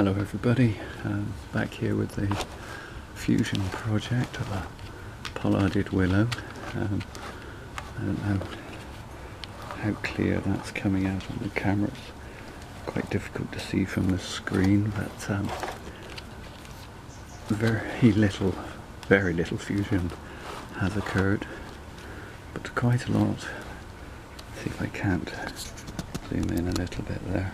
Hello everybody, back here with the fusion project of a Pollarded Willow. I don't know how clear that's coming out on the camera. It's quite difficult to see from the screen, but very little fusion has occurred, but quite a lot. Let's see if I can't zoom in a little bit there.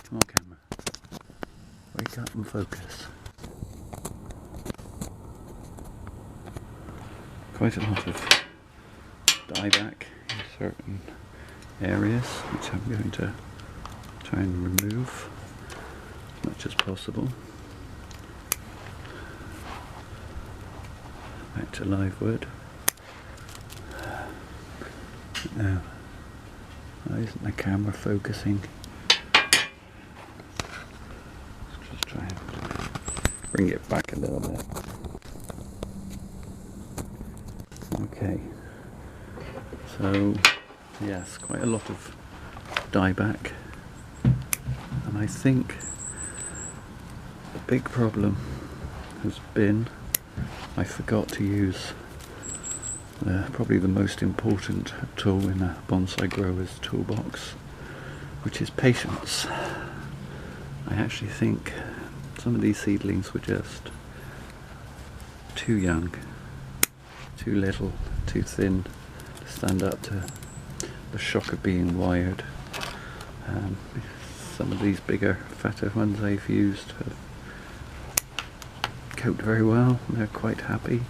Come on, camera. Wake up and focus. Quite a lot of dieback in certain areas, which I'm going to try and remove as much as possible. Back to live wood. Now, why isn't the camera focusing? Just try and bring it back a little bit. Okay, so yes, quite a lot of dieback, and I think the big problem has been I forgot to use probably the most important tool in a bonsai grower's toolbox, which is patience. I actually think some of these seedlings were just too young, too little, too thin to stand up to the shock of being wired. Some of these bigger, fatter ones I've used have coped very well, and they're quite happy.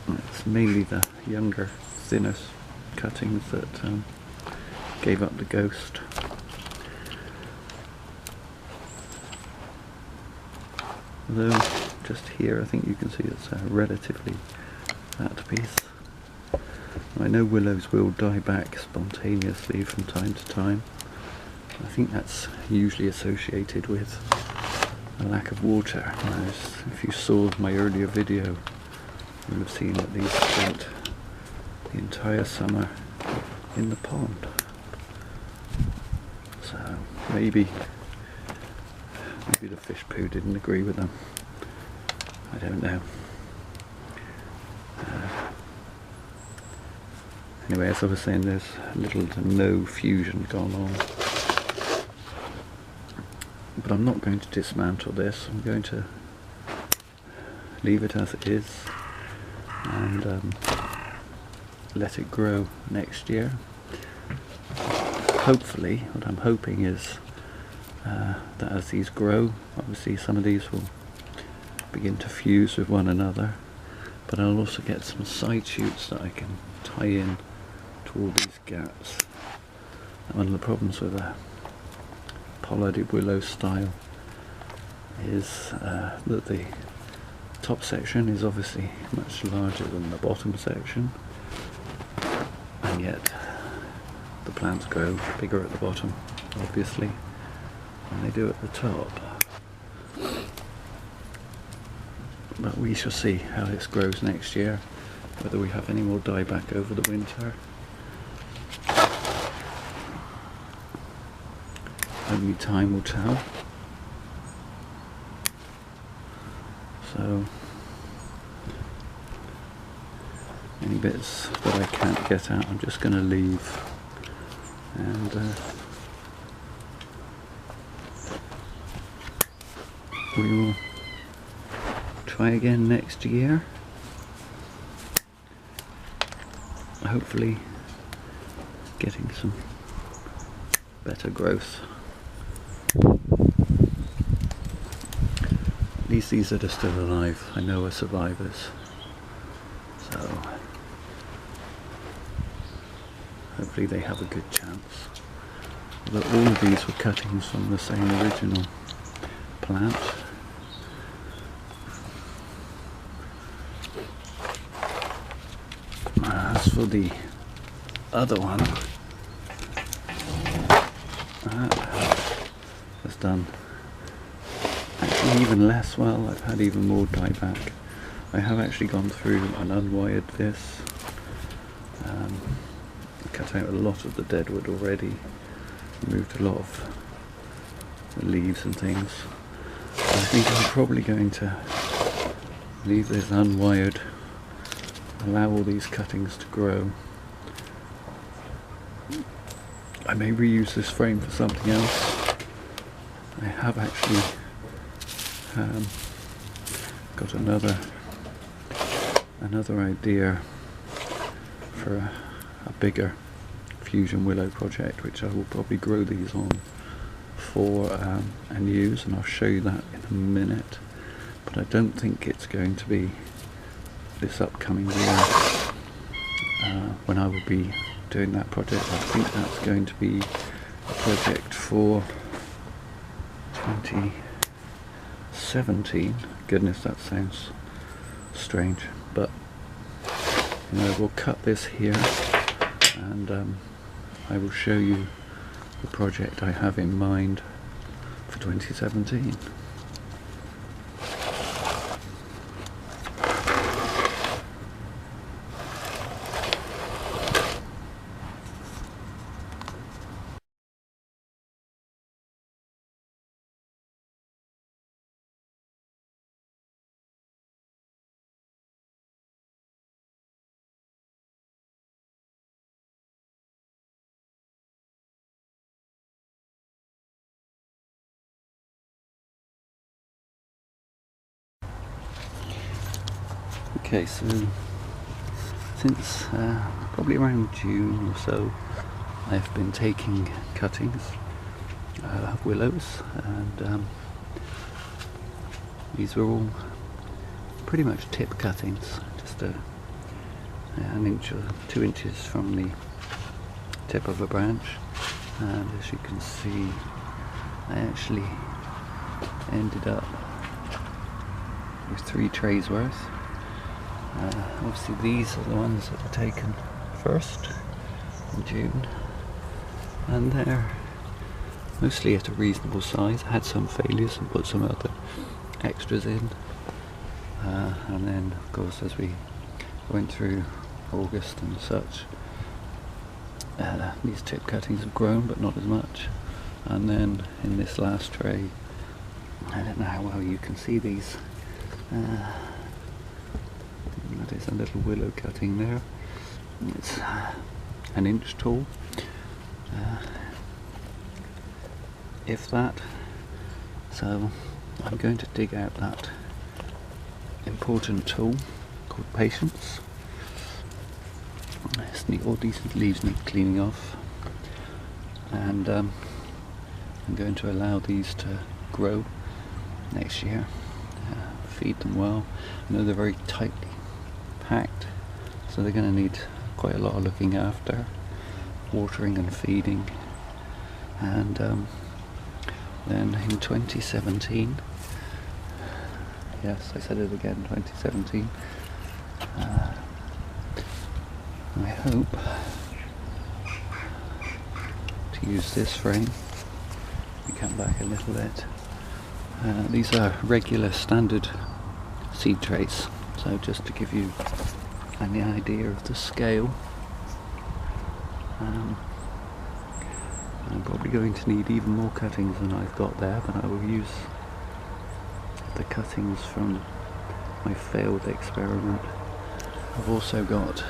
It's mainly the younger, thinner cuttings that gave up the ghost. Although just here I think you can see it's a relatively fat piece. I know willows will die back spontaneously from time to time. I think that's usually associated with a lack of water, whereas if you saw my earlier video you would have seen that these spent the entire summer in the pond. So maybe the fish poo didn't agree with them. I don't know. Anyway, as I was saying, there's little to no fusion going on. But I'm not going to dismantle this. I'm going to leave it as it is and let it grow next year. Hopefully, what I'm hoping is that as these grow, obviously some of these will begin to fuse with one another, but I'll also get some side shoots that I can tie in to all these gaps. And one of the problems with a Pollarded willow style is that the top section is obviously much larger than the bottom section, and yet the plants grow bigger at the bottom, obviously, than they do at the top. But we shall see how this grows next year, whether we have any more dieback over the winter. Only time will tell. So any bits that I can't get out I'm just going to leave, and we will try again next year, hopefully getting some better growth. At least these that are still alive I know are survivors, so hopefully they have a good chance. Although all of these were cuttings from the same original plant. As for the other one, that was done actually actually even less, well, I've had even more dieback. I have actually gone through and unwired this. Cut out a lot of the dead wood already, removed a lot of the leaves and things. I think I'm probably going to leave this unwired, allow all these cuttings to grow. I may reuse this frame for something else. I have actually got another idea for a bigger fusion willow project, which I will probably grow these on for and use, and I'll show you that in a minute. But I don't think it's going to be this upcoming year when I will be doing that project. I think that's going to be a project for 2017. Goodness, that sounds strange, but you know, we'll cut this here, and I will show you the project I have in mind for 2017. Okay, so since probably around June or so, I've been taking cuttings of willows, and these were all pretty much tip cuttings, just an inch or 2 inches from the tip of a branch. And as you can see, I actually ended up with 3 trays worth. Obviously these are the ones that were taken first in June, and they're mostly at a reasonable size. I had some failures and put some other extras in, and then of course as we went through August and such, these tip cuttings have grown, but not as much. And then in this last tray, I don't know how well you can see these, that is a little willow cutting there. It's an inch tall, if that. So I'm going to dig out that important tool called Patience. All these leaves need cleaning off, and I'm going to allow these to grow next year. Feed them well. I know they're very tightly packed, so they're going to need quite a lot of looking after, watering and feeding. And then in 2017, yes, I said it again, 2017, I hope to use this frame. We come back a little bit. These are regular standard seed trays, so just to give you an idea of the scale. I'm probably going to need even more cuttings than I've got there, but I will use the cuttings from my failed experiment. I've also got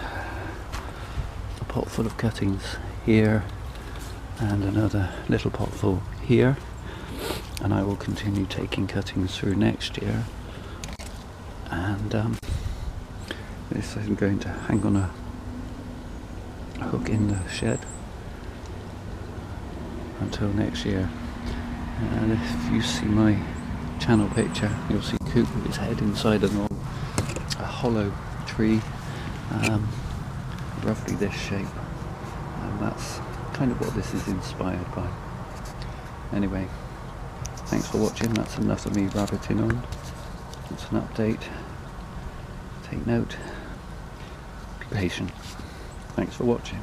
a pot full of cuttings here and another little pot full here, and I will continue taking cuttings through next year. And this I'm going to hang on a hook in the shed until next year. And if you see my channel picture, you'll see Coop with his head inside a hollow tree, roughly this shape, and that's kind of what this is inspired by. Anyway, thanks for watching. That's enough of me rabbiting on. It's an update. Take note. Be patient. Thanks for watching.